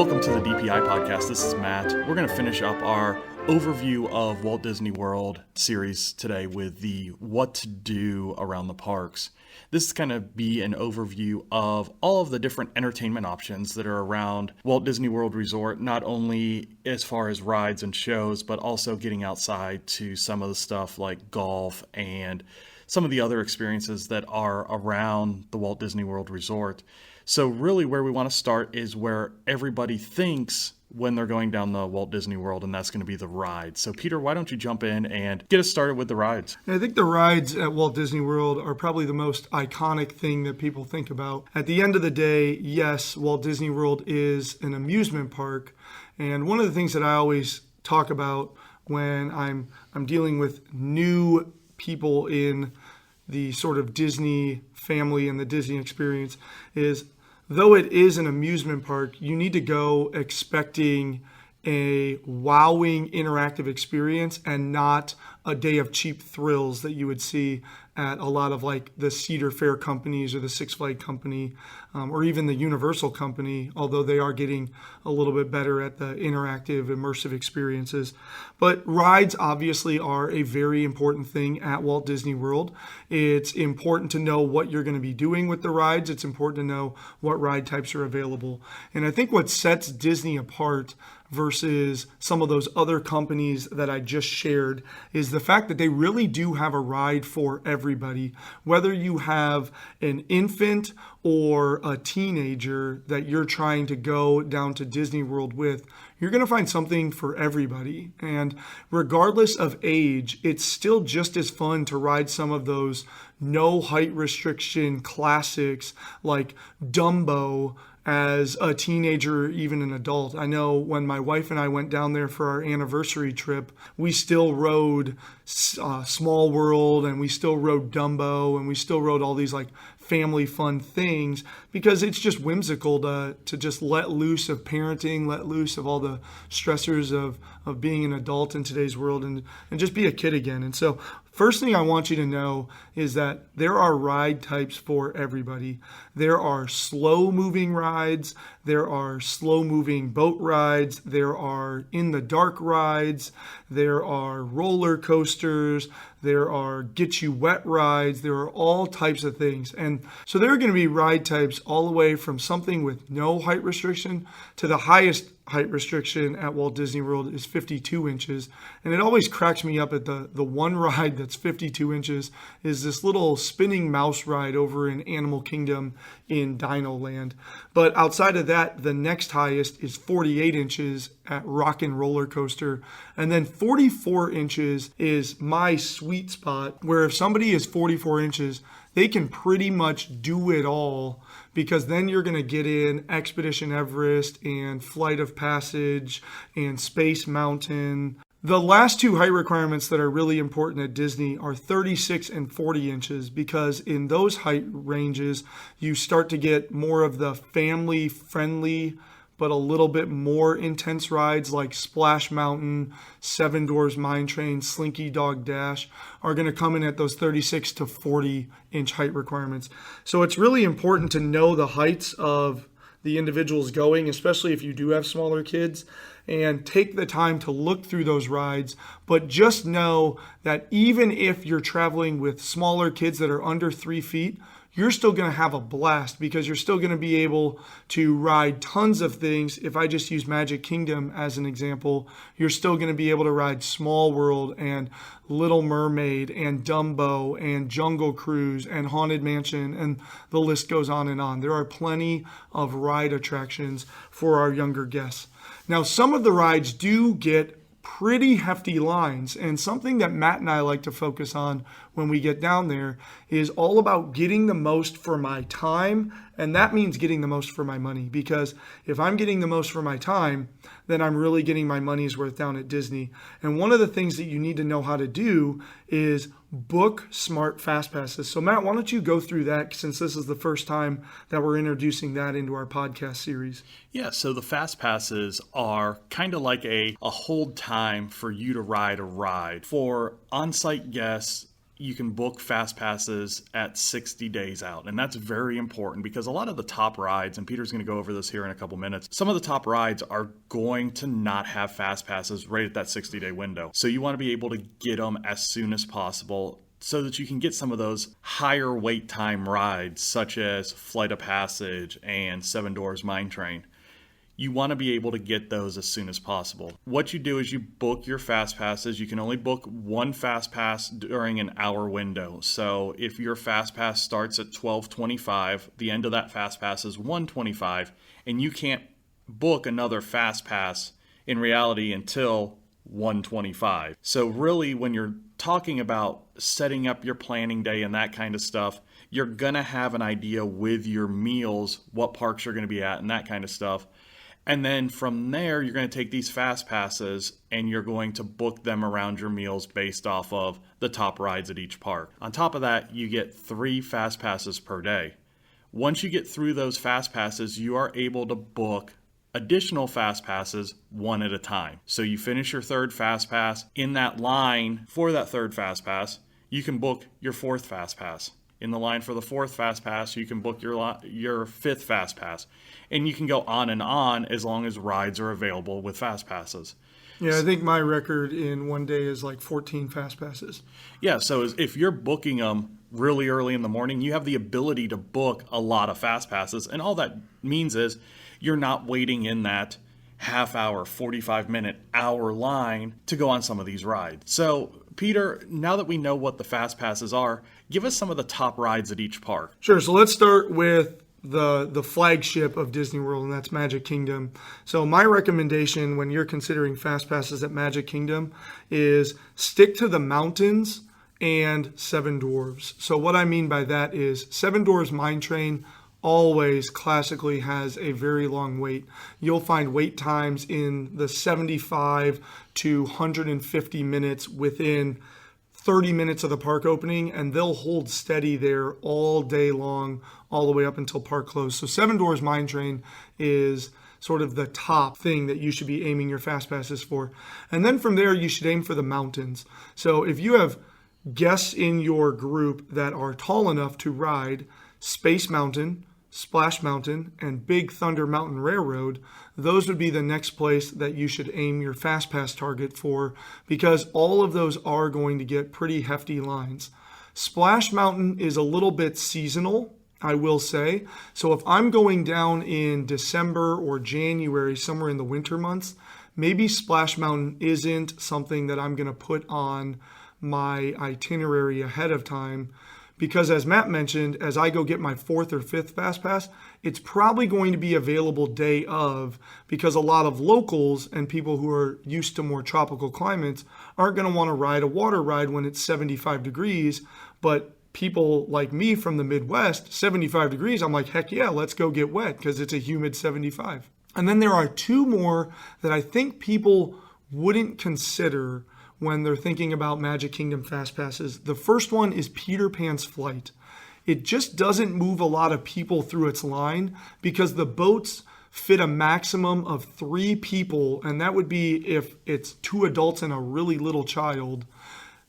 Welcome to the DPI podcast. This is Matt. We're going to finish up our overview of Walt Disney World series today with the what to do around the parks. This is going to be an overview of all of the different entertainment options that are around Walt Disney World Resort, not only as far as rides and shows, but also getting outside to some of the stuff like golf and some of the other experiences that are around the Walt Disney World Resort. So really where we want to start is where everybody thinks when they're going down the Walt Disney World, and that's going to be the rides. So Peter, why don't you jump in and get us started with the rides? I think the rides at Walt Disney World are probably the most iconic thing that people think about. At the end of the day, yes, Walt Disney World is an amusement park. And one of the things that I always talk about when I'm dealing with new people in the sort of Disney family and the Disney experience is, though it is an amusement park, you need to go expecting a wowing interactive experience and not a day of cheap thrills that you would see at a lot of like the Cedar Fair companies or the Six Flags company or even the Universal company, although they are getting a little bit better at the interactive immersive experiences. But rides obviously are a very important thing at Walt Disney World. It's important to know what you're going to be doing with the rides. It's important to know what ride types are available. And I think what sets Disney apart versus some of those other companies that I just shared is the fact that they really do have a ride for everybody. Whether you have an infant or a teenager that you're trying to go down to Disney World with, you're going to find something for everybody. And regardless of age, it's still just as fun to ride some of those no height restriction classics like Dumbo as a teenager or even an adult. I know when my wife and I went down there for our anniversary trip, we still rode Small World and we still rode Dumbo and we still rode all these like family fun things because it's just whimsical to just let loose of parenting, let loose of all the stressors of being an adult in today's world and just be a kid again. And so first thing I want you to know is that there are ride types for everybody. There are slow-moving rides. There are slow-moving boat rides. There are in-the-dark rides. There are roller coasters. There are get-you-wet rides. There are all types of things. And so there are going to be ride types all the way from something with no height restriction to the highest height restriction at Walt Disney World is 52 inches. And it always cracks me up at the one ride that's 52 inches is this little spinning mouse ride over in Animal Kingdom in Dino Land. But outside of that, the next highest is 48 inches at Rockin' Roller Coaster. And then 44 inches is my sweet spot, where if somebody is 44 inches, they can pretty much do it all because then you're going to get in Expedition Everest and Flight of Passage and Space Mountain. The last two height requirements that are really important at Disney are 36 and 40 inches because in those height ranges, you start to get more of the family-friendly but a little bit more intense rides like Splash Mountain, Seven Dwarfs Mine Train, Slinky Dog Dash are going to come in at those 36 to 40 inch height requirements. So it's really important to know the heights of the individuals going, especially if you do have smaller kids, and take the time to look through those rides. But just know that even if you're traveling with smaller kids that are under 3 feet, you're still going to have a blast because you're still going to be able to ride tons of things. If I just use Magic Kingdom as an example, you're still going to be able to ride Small World and Little Mermaid and Dumbo and Jungle Cruise and Haunted Mansion, and the list goes on and on. There are plenty of ride attractions for our younger guests. Now, some of the rides do get pretty hefty lines, and something that Matt and I like to focus on when we get down there is all about getting the most for my time, and that means getting the most for my money, because if I'm getting the most for my time, then I'm really getting my money's worth down at Disney. And one of the things that you need to know how to do is book smart fast passes. So Matt, why don't you go through that since this is the first time that we're introducing that into our podcast series? Yeah, so the fast passes are kind of like a hold time for you to ride a ride. For on-site guests, you can book fast passes at 60 days out. And that's very important because a lot of the top rides, and Peter's going to go over this here in a couple minutes, some of the top rides are going to not have fast passes right at that 60-day window. So you want to be able to get them as soon as possible so that you can get some of those higher wait time rides such as Flight of Passage and Seven Dwarfs Mine Train. You want to be able to get those as soon as possible. What you do is you book your fast passes. You can only book one fast pass during an hour window. So if your fast pass starts at 12:25, the end of that fast pass is 1:25, and you can't book another fast pass in reality until 1:25. So really, when you're talking about setting up your planning day and that kind of stuff, you're going to have an idea with your meals, what parks you're going to be at and that kind of stuff. And then from there, you're going to take these fast passes and you're going to book them around your meals based off of the top rides at each park. On top of that, you get 3 fast passes per day. Once you get through those fast passes, you are able to book additional fast passes one at a time. So you finish your 3rd fast pass. In that line for that 3rd fast pass, you can book your 4th fast pass. In the line for the 4th fast pass, you can book your 5th fast pass. And you can go on as long as rides are available with fast passes. Yeah, I think my record in one day is like 14 fast passes. Yeah, so if you're booking them really early in the morning, you have the ability to book a lot of fast passes. And all that means is you're not waiting in that half hour, 45-minute, hour line to go on some of these rides. So, Peter, now that we know what the fast passes are, give us some of the top rides at each park. Sure. So let's start with the flagship of Disney World, and that's Magic Kingdom. So my recommendation when you're considering fast passes at Magic Kingdom is stick to the mountains and Seven Dwarfs. So what I mean by that is Seven Dwarfs Mine Train always classically has a very long wait. You'll find wait times in the 75 to 150 minutes within 30 minutes of the park opening, and they'll hold steady there all day long, all the way up until park close. So Seven Dwarfs Mine Train is sort of the top thing that you should be aiming your fast passes for. And then from there, you should aim for the mountains. So if you have guests in your group that are tall enough to ride Space Mountain, Splash Mountain, and Big Thunder Mountain Railroad, those would be the next place that you should aim your fast pass target for, because all of those are going to get pretty hefty lines. Splash Mountain is a little bit seasonal, I will say. So if I'm going down in December or January, somewhere in the winter months, maybe Splash Mountain isn't something that I'm going to put on my itinerary ahead of time. Because as Matt mentioned, as I go get my 4th or 5th fast pass, it's probably going to be available day of, because a lot of locals and people who are used to more tropical climates aren't going to want to ride a water ride when it's 75 degrees. But people like me from the Midwest, 75 degrees, I'm like, heck yeah, let's go get wet because it's a humid 75. And then there are 2 more that I think people wouldn't consider when they're thinking about Magic Kingdom Fast Passes. The first one is Peter Pan's Flight. It just doesn't move a lot of people through its line because the boats fit a maximum of 3 people, and that would be if it's 2 adults and a really little child.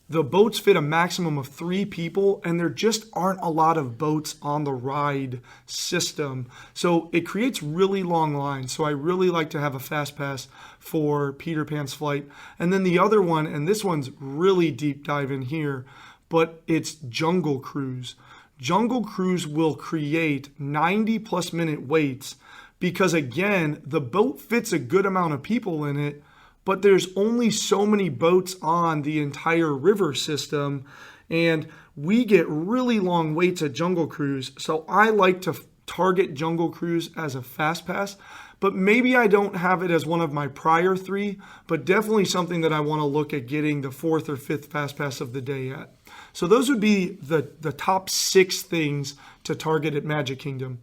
The boats fit a maximum of 3 people, and there just aren't a lot of boats on the ride system. So it creates really long lines. So I really like to have a fast pass for Peter Pan's Flight. And then the other one, and this one's really deep dive in here, but it's Jungle Cruise. Jungle Cruise will create 90 plus minute waits because, again, the boat fits a good amount of people in it, but there's only so many boats on the entire river system, and we get really long waits at Jungle Cruise. So I like to target Jungle Cruise as a fast pass, but maybe I don't have it as one of my prior 3, but definitely something that I want to look at getting the 4th or 5th fast pass of the day at. So those would be the top 6 things to target at Magic Kingdom.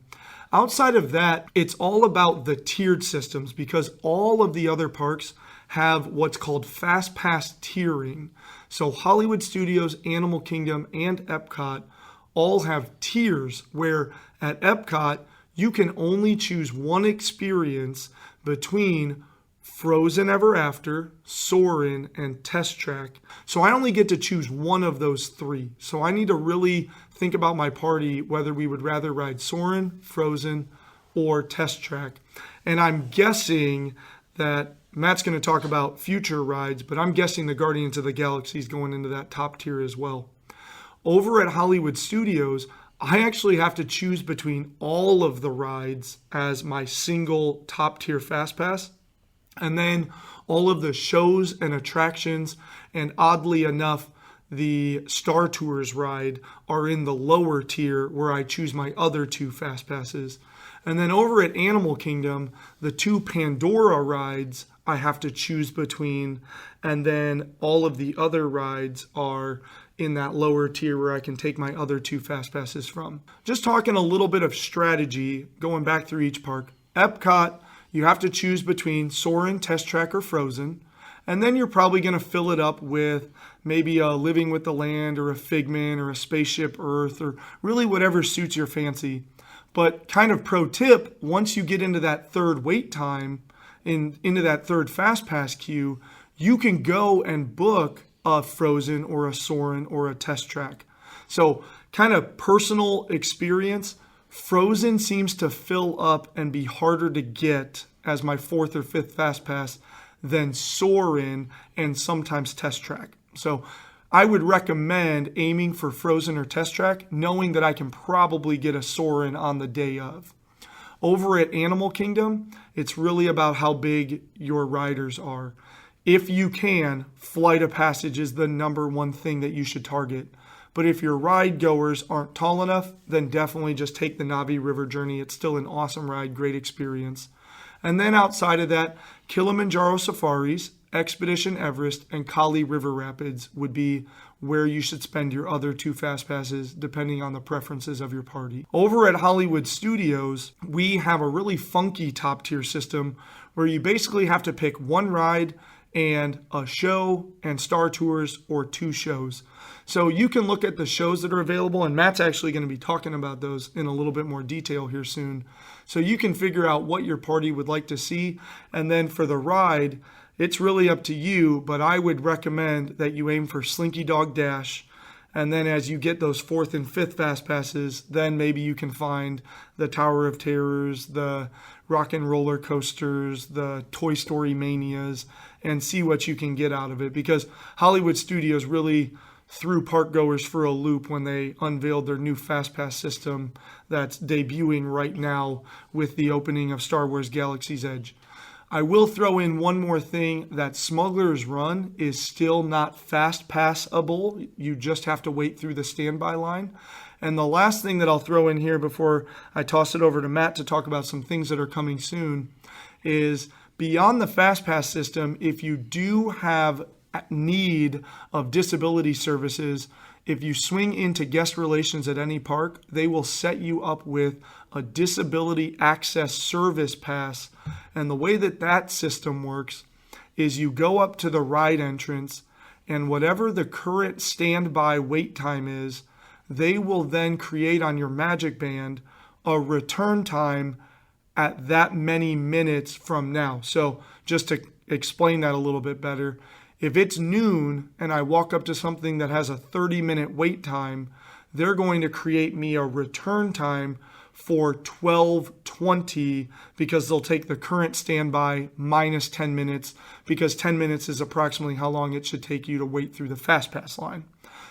Outside of that, it's all about the tiered systems because all of the other parks have what's called fast pass tiering. So Hollywood Studios, Animal Kingdom, and Epcot all have tiers where at Epcot you can only choose one experience between Frozen Ever After, Soarin', and Test Track. So I only get to choose one of those three. So I need to really think about my party whether we would rather ride Soarin', Frozen, or Test Track. And I'm guessing that Matt's going to talk about future rides, but I'm guessing the Guardians of the Galaxy is going into that top tier as well. Over at Hollywood Studios, I actually have to choose between all of the rides as my single top tier Fast Pass, and then all of the shows and attractions, and oddly enough, the Star Tours ride are in the lower tier where I choose my other two Fast Passes. And then over at Animal Kingdom, the two Pandora rides I have to choose between, and then all of the other rides are in that lower tier where I can take my other two Fast Passes from. Just talking a little bit of strategy, going back through each park. Epcot, you have to choose between Soarin', Test Track, or Frozen. And then you're probably going to fill it up with maybe a Living with the Land or a Figment or a Spaceship Earth or really whatever suits your fancy. But kind of pro tip, once you get into that third wait time, into that third Fast Pass queue, you can go and book a Frozen or a Soarin' or a Test Track. So kind of personal experience, Frozen seems to fill up and be harder to get as my fourth or fifth Fast Pass than Soarin' and sometimes Test Track. So I would recommend aiming for Frozen or Test Track, knowing that I can probably get a Soarin' on the day of. Over at Animal Kingdom, it's really about how big your riders are. If you can, Flight of Passage is the number one thing that you should target. But if your ride goers aren't tall enough, then definitely just take the Navi River Journey. It's still an awesome ride, great experience. And then outside of that, Kilimanjaro Safaris, Expedition Everest, and Kali River Rapids would be where you should spend your other two Fast Passes, depending on the preferences of your party. Over at Hollywood Studios, we have a really funky top tier system where you basically have to pick one ride and a show and Star Tours or two shows. So you can look at the shows that are available, and Matt's actually going to be talking about those in a little bit more detail here soon. So you can figure out what your party would like to see, and then for the ride, it's really up to you, but I would recommend that you aim for Slinky Dog Dash, and then as you get those fourth and fifth Fast Passes, then maybe you can find the Tower of Terrors, the Rock and Roller Coasters, the Toy Story Manias, and see what you can get out of it, because Hollywood Studios really threw park goers for a loop when they unveiled their new Fast Pass system that's debuting right now with the opening of Star Wars Galaxy's Edge. I will throw in one more thing, that Smuggler's Run is still not Fast Passable. You just have to wait through the standby line. And the last thing that I'll throw in here before I toss it over to Matt to talk about some things that are coming soon is beyond the Fast Pass system, if you do have need of disability services, if you swing into guest relations at any park, they will set you up with a disability access service pass. And the way that that system works is you go up to the ride entrance, and whatever the current standby wait time is, they will then create on your Magic Band a return time at that many minutes from now. So just to explain that a little bit better, if it's noon and I walk up to something that has a 30-minute wait time, they're going to create me a return time for 12:20 because they'll take the current standby minus 10 minutes because 10 minutes is approximately how long it should take you to wait through the Fast Pass line.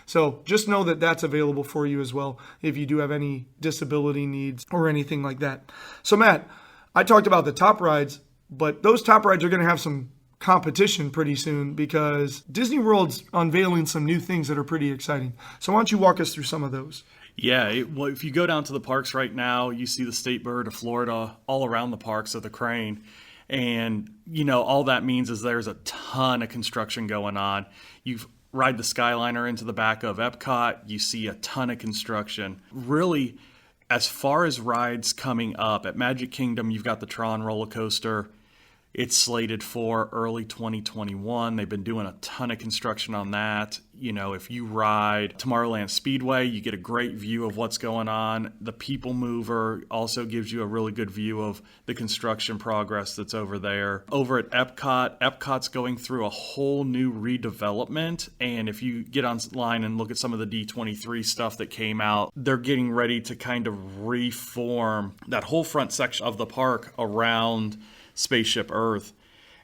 So just know that that's available for you as well if you do have any disability needs or anything like that. So Matt, I talked about the top rides, but those top rides are going to have some competition pretty soon because Disney World's unveiling some new things that are pretty exciting. So why don't you walk us through some of those? Yeah, well, if you go down to the parks right now, you see the state bird of Florida all around the parks of the crane. And, all that means is there's a ton of construction going on. You ride the Skyliner into the back of Epcot, you see a ton of construction. Really, as far as rides coming up, at Magic Kingdom, you've got the Tron roller coaster. It's slated for early 2021. They've been doing a ton of construction on that. You know, if you ride Tomorrowland Speedway, you get a great view of what's going on. The People Mover also gives you a really good view of the construction progress that's over there. Over at Epcot, Epcot's going through a whole new redevelopment. And if you get online and look at some of the D23 stuff that came out, they're getting ready to kind of reform that whole front section of the park around Spaceship Earth.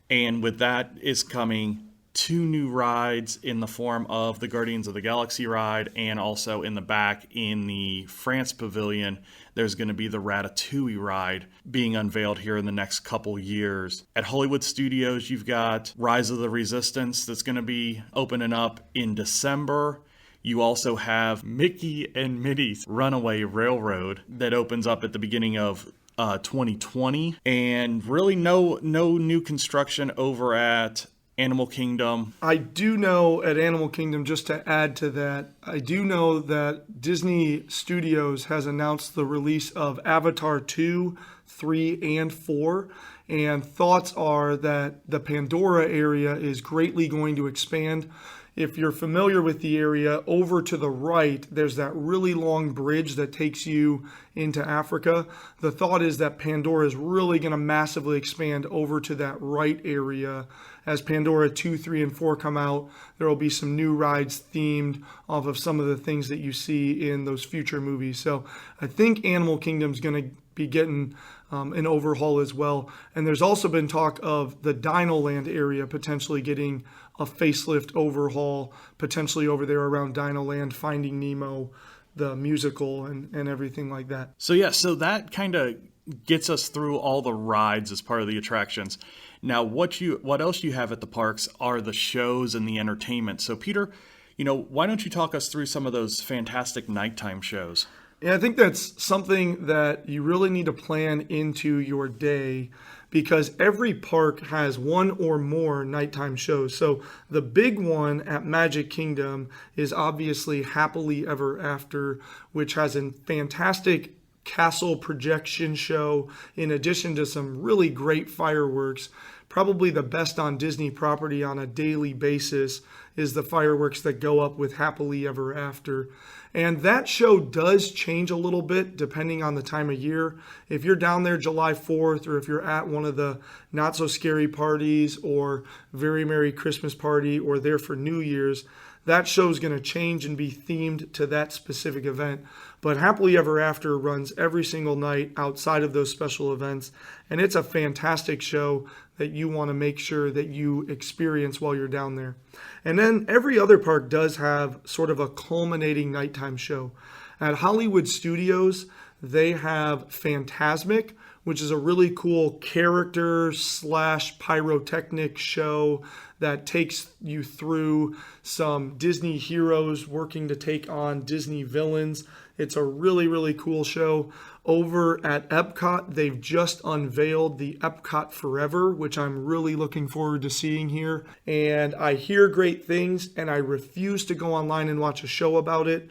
And with that is coming 2 new rides in the form of the Guardians of the Galaxy ride, and also in the back in the France Pavilion, there's going to be the Ratatouille ride being unveiled here in the next couple years. At Hollywood Studios, you've got Rise of the Resistance that's going to be opening up in December. You also have Mickey and Minnie's Runaway Railroad that opens up at the beginning of 2020, and really no new construction over at Animal Kingdom. I do know at Animal Kingdom, just to add to that, I do know that Disney Studios has announced the release of Avatar 2, 3, and 4. And thoughts are that the Pandora area is greatly going to expand. If you're familiar with the area, over to the right, there's that really long bridge that takes you into Africa. The thought is that Pandora is really going to massively expand over to that right area. As Pandora 2, 3, and 4 come out, there will be some new rides themed off of some of the things that you see in those future movies. So I think Animal Kingdom's going to be getting an overhaul as well. And there's also been talk of the Dino Land area potentially getting a facelift overhaul, potentially over there around Dino Land, Finding Nemo, the musical, and everything like that. So that kind of gets us through all the rides as part of the attractions. Now, what else you have at the parks are the shows and the entertainment. So Peter, why don't you talk us through some of those fantastic nighttime shows? Yeah, I think that's something that you really need to plan into your day, because every park has one or more nighttime shows. So the big one at Magic Kingdom is obviously Happily Ever After, which has a fantastic castle projection show in addition to some really great fireworks. Probably the best on Disney property on a daily basis is the fireworks that go up with Happily Ever After. And that show does change a little bit depending on the time of year. If you're down there July 4th, or if you're at one of the Not So Scary parties or Very Merry Christmas party, or there for New Year's, that show is going to change and be themed to that specific event. But Happily Ever After runs every single night outside of those special events. And it's a fantastic show that you want to make sure that you experience while you're down there. And then every other park does have sort of a culminating nighttime show. At Hollywood Studios, they have Fantasmic, which is a really cool character / pyrotechnic show that takes you through some Disney heroes working to take on Disney villains. It's a really, really cool show. Over at Epcot, they've just unveiled the Epcot Forever, which I'm really looking forward to seeing here. And I hear great things, and I refuse to go online and watch a show about it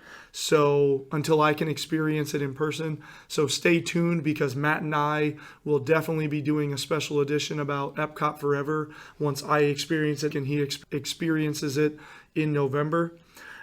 until I can experience it in person. So stay tuned, because Matt and I will definitely be doing a special edition about Epcot Forever once I experience it and he experiences it in November.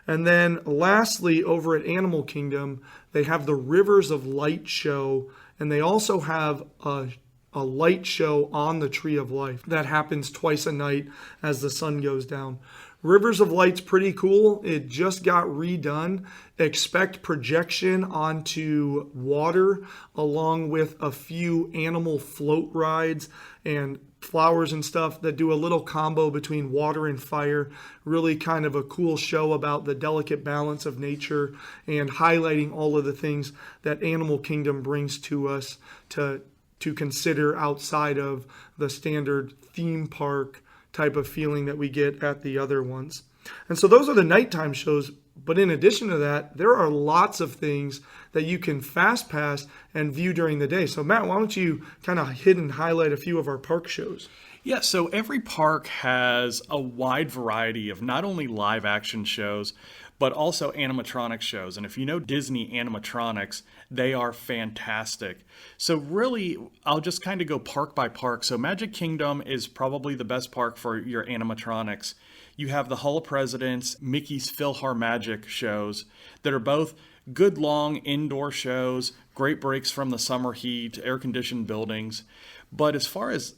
And then lastly, over at Animal Kingdom, they have the Rivers of Light show, and they also have a light show on the Tree of Life that happens twice a night as the sun goes down. Rivers of Light's pretty cool. It just got redone. Expect projection onto water, along with a few animal float rides and flowers and stuff that do a little combo between water and fire. Really kind of a cool show about the delicate balance of nature and highlighting all of the things that Animal Kingdom brings to us to consider outside of the standard theme park type of feeling that we get at the other ones. And so those are the nighttime shows. But in addition to that, there are lots of things that you can fast pass and view during the day. So Matt, why don't you kind of hit and highlight a few of our park shows? Yeah, so every park has a wide variety of not only live action shows, but also animatronic shows. And if you know Disney animatronics, they are fantastic. So really, I'll just kind of go park by park. So Magic Kingdom is probably the best park for your animatronics. You have the Hall of Presidents, Mickey's PhilharMagic shows that are both good long indoor shows, great breaks from the summer heat, air-conditioned buildings. But as far as,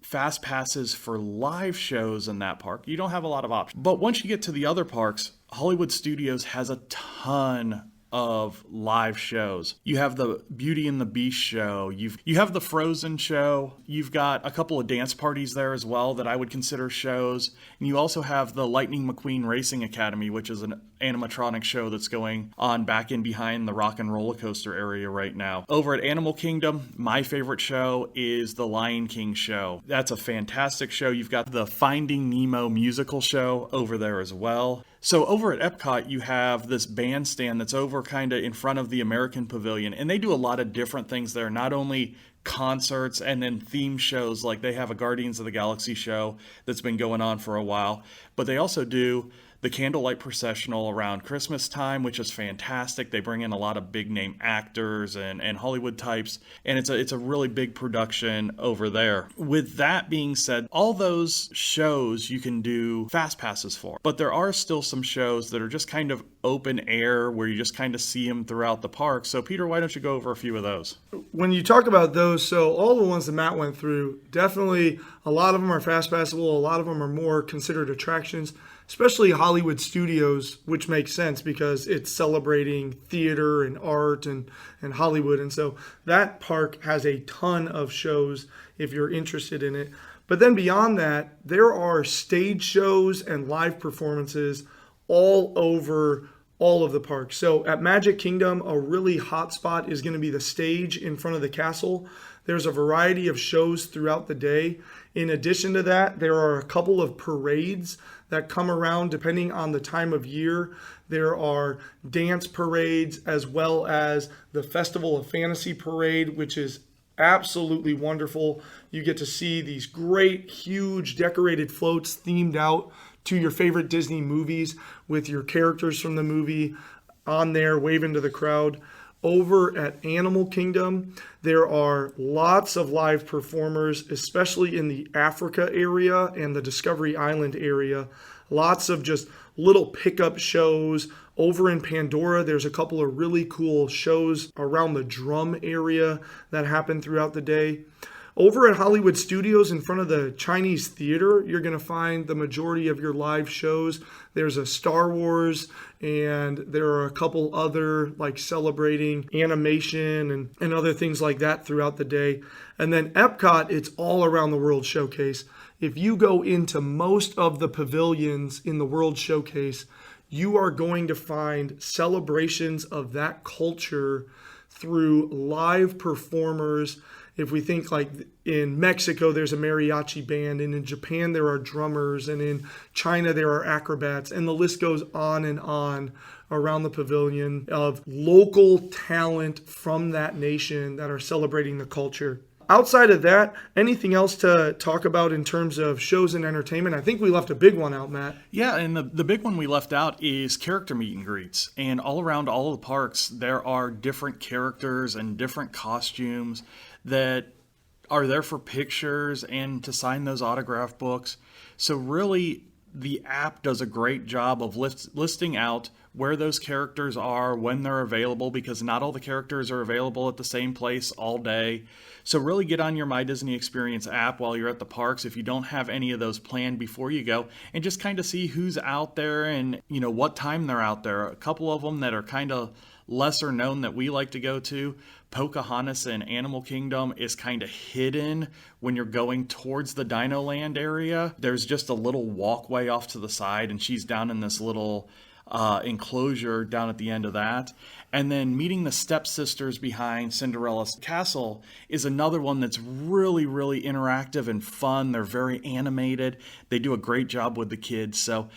fast passes for live shows in that park, you don't have a lot of options. But once you get to the other parks, Hollywood Studios has a ton of live shows. You have the Beauty and the Beast show. You have the Frozen show. You've got a couple of dance parties there as well that I would consider shows. And you also have the Lightning McQueen Racing Academy, which is an animatronic show that's going on back in behind the Rock and Roller Coaster area right now. Over at Animal Kingdom, my favorite show is the Lion King show. That's a fantastic show. You've got the Finding Nemo musical show over there as well. So over at Epcot, you have this bandstand that's over kind of in front of the American Pavilion, and they do a lot of different things there, not only concerts and then theme shows, like they have a Guardians of the Galaxy show that's been going on for a while, but they also do the candlelight processional around Christmas time, which is fantastic. They bring in a lot of big name actors and Hollywood types, and it's a really big production over there. With that being said, all those shows you can do fast passes for, but there are still some shows that are just kind of open air where you just kind of see them throughout the park. So Peter, why don't you go over a few of those? When you talk about those, so all the ones that Matt went through, definitely a lot of them are fast passable, a lot of them are more considered attractions, especially Hollywood Studios, which makes sense because it's celebrating theater and art and Hollywood. And so that park has a ton of shows if you're interested in it. But then beyond that, there are stage shows and live performances all over all of the parks. So at Magic Kingdom, a really hot spot is going to be the stage in front of the castle. There's a variety of shows throughout the day. In addition to that, there are a couple of parades that come around depending on the time of year. There are dance parades as well as the Festival of Fantasy parade, which is absolutely wonderful. You get to see these great, huge decorated floats themed out to your favorite Disney movies with your characters from the movie on there waving to the crowd. Over at Animal Kingdom, there are lots of live performers, especially in the Africa area and the Discovery Island area. Lots of just little pickup shows. Over in Pandora, there's a couple of really cool shows around the drum area that happen throughout the day. Over at Hollywood Studios in front of the Chinese Theater, you're going to find the majority of your live shows. There's a Star Wars, and there are a couple other like celebrating animation and other things like that throughout the day. And then Epcot, it's all around the World Showcase. If you go into most of the pavilions in the World Showcase, you are going to find celebrations of that culture through live performers. If we think like in Mexico, there's a mariachi band, and in Japan, there are drummers, and in China, there are acrobats, and the list goes on around the pavilion of local talent from that nation that are celebrating the culture. Outside of that, anything else to talk about in terms of shows and entertainment? I think we left a big one out, Matt. Yeah, and the big one we left out is character meet and greets. And all around all of the parks, there are different characters and different costumes that are there for pictures and to sign those autograph books. So really, the app does a great job of listing out where those characters are, when they're available, because not all the characters are available at the same place all day. So really get on your My Disney Experience app while you're at the parks if you don't have any of those planned before you go, and just kind of see who's out there and what time they're out there. A couple of them that are kind of lesser known that we like to go to, Pocahontas in Animal Kingdom is kind of hidden when you're going towards the Dino Land area. There's just a little walkway off to the side, and she's down in this little enclosure down at the end of that. And then meeting the stepsisters behind Cinderella's castle is another one that's really, really interactive and fun. They're very animated. They do a great job with the kids. So,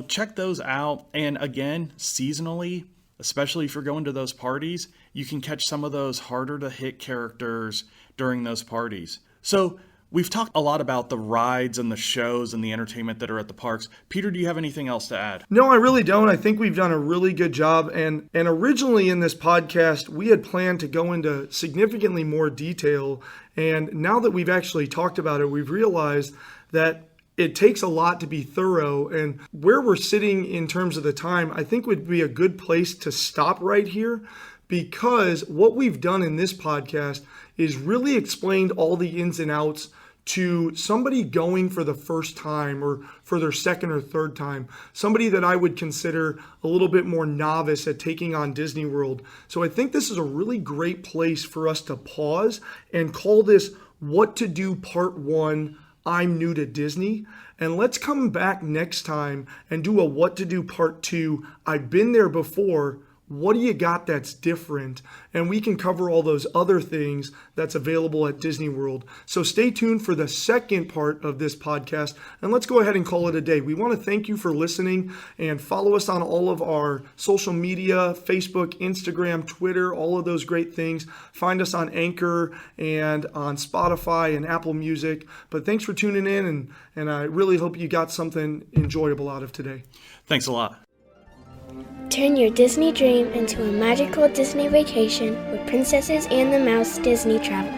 check those out. And again, seasonally, especially if you're going to those parties, you can catch some of those harder to hit characters during those parties. So We've talked a lot about the rides and the shows and the entertainment that are at the parks. Peter, do you have anything else to add? No, I really don't. I think we've done a really good job. And originally in this podcast, we had planned to go into significantly more detail. And now that we've actually talked about it, we've realized that it takes a lot to be thorough. And where we're sitting in terms of the time, I think would be a good place to stop right here, because what we've done in this podcast is really explained all the ins and outs to somebody going for the first time or for their second or third time, somebody that I would consider a little bit more novice at taking on Disney World. So I think this is a really great place for us to pause and call this What to Do Part 1, I'm New to Disney. And let's come back next time and do a What to Do Part 2, I've been there before. What do you got that's different? And we can cover all those other things that's available at Disney World. So stay tuned for the second part of this podcast, and let's go ahead and call it a day. We want to thank you for listening, and follow us on all of our social media, Facebook, Instagram, Twitter, all of those great things. Find us on Anchor and on Spotify and Apple Music. But thanks for tuning in, and I really hope you got something enjoyable out of today. Thanks a lot. Turn your Disney dream into a magical Disney vacation with Princesses and the Mouse Disney Travel.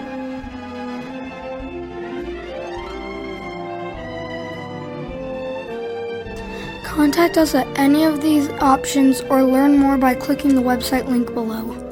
Contact us at any of these options or learn more by clicking the website link below.